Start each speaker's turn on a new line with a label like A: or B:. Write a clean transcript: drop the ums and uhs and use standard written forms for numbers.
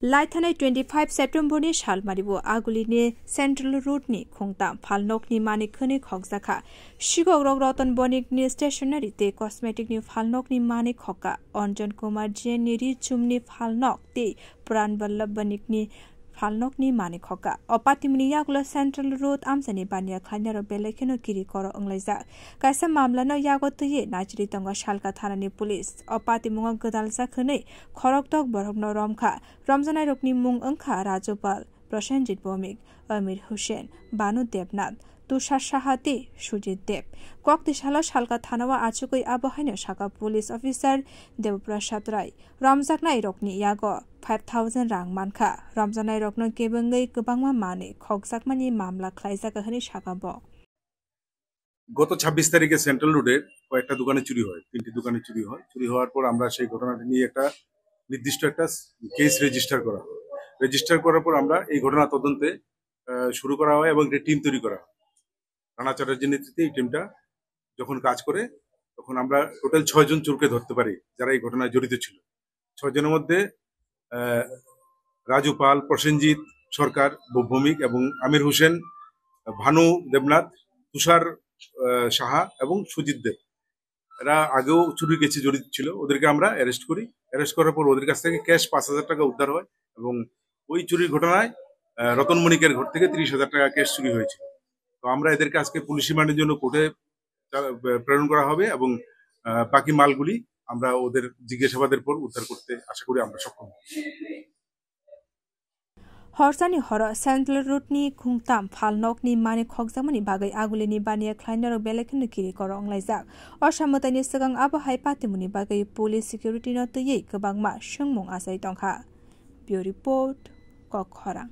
A: लाइथानाय 25 सेप्टेम्बरनि सालमारिबो आगुलिनि central रोडनि खुंताम फालनकनि मानिकखोनि खगजाखा शिगक रक रतन बनिकनि स्टेशनारि ते कस्मेटिकनि फालनकनि मानिक खका अंजन कुमार जियननि रिचुमनि फालनक ते प्राण बल्लभ बनिकनि फालनकनि मानिक खका अपातिमुनि यागुला सेन्ट्रल रोड आमसानि बानिया खान्यारो बेलेखेनो गिरि कर अंलाइजा कायसा मामलानो यागो तये नाचरी तंगा शालका थानानि पुलिस अपातिमुङा गदाल जाखोनै खरकतक बरहनो रमखा रमजानाय रोकनि मुं अंखा राजोपाल प्रसेनजित भौमिक अमीर हुसैन बानु देवनाथ तुषार साहाते सुजित देव कक्तिशाला शालका थानावा आचुकै आबहायनो शाखा पुलिस अफिसार देवप्रसाद राय रमजाकनाय रोकनि यागो 5,000 रां मानखा रमजानाय रोकनो केबंगै गोबांमा माने खगजाकमानि मामला ख्लाइजाका हनि शाखा ब
B: গত 26 তারিখে সেন্ট্রাল রোডে কয়েকটা দোকানে চুরি হয়, 3টি দোকানে চুরি হয়। চুরি হওয়ার পর আমরা সেই ঘটনাটি নিয়ে একটা নির্দিষ্ট একটা কেস রেজিস্টার করা হয়। রেজিস্টার করার পর আমরা এই ঘটনা তদন্তে শুরু করা হয় এবং একটা টিম তৈরি করা হয়। রানা চ্যাটার্জির নেতৃত্বে এই টিমটা যখন কাজ করে তখন আমরা টোটাল 6 জন চোরকে ধরতে পারি যারা এই ঘটনায় জড়িত ছিল। 6 জনের মধ্যে রাজু পাল, প্রসেনজিৎ সরকার, ভৌমিক এবং আমির হোসেন, ভানু দেবনাথ, তুষার সাহা এবং সুজিত দেব এরা আগেও চুরি কেসে জড়িত ছিল। ওদেরকে আমরা অ্যারেস্ট করি। অ্যারেস্ট করার পর ওদের কাছ থেকে ক্যাশ 5,000 টাকা উদ্ধার হয় এবং ওই চুরির ঘটনায় রতন মনিকের ঘর থেকে 30,000 টাকা ক্যাশ চুরি হয়েছিল। তো আমরা এদেরকে আজকে পুলিশ রিমান্ডের জন্য কোর্টে প্রেরণ করা হবে এবং বাকি মালগুলি আমরা ওদের জিজ্ঞাসাবাদের পর উদ্ধার করতে আশা করি আমরা সক্ষম হব।
A: हर्सानी हर सेन्ट्रल रोडनि खुंताम फालनकनि माने खगजामनि बागै आगुलिनि बानिया ख्लाइनारो बेलेखनो गिरि कर अंलाइजाक असामतानि सिगां आबहाय पातिमुनि बागै पुलिस सिकिउरिटि न तयै गोबांमा सोंमुं आसाय दंखा। Bureau report ककहरां।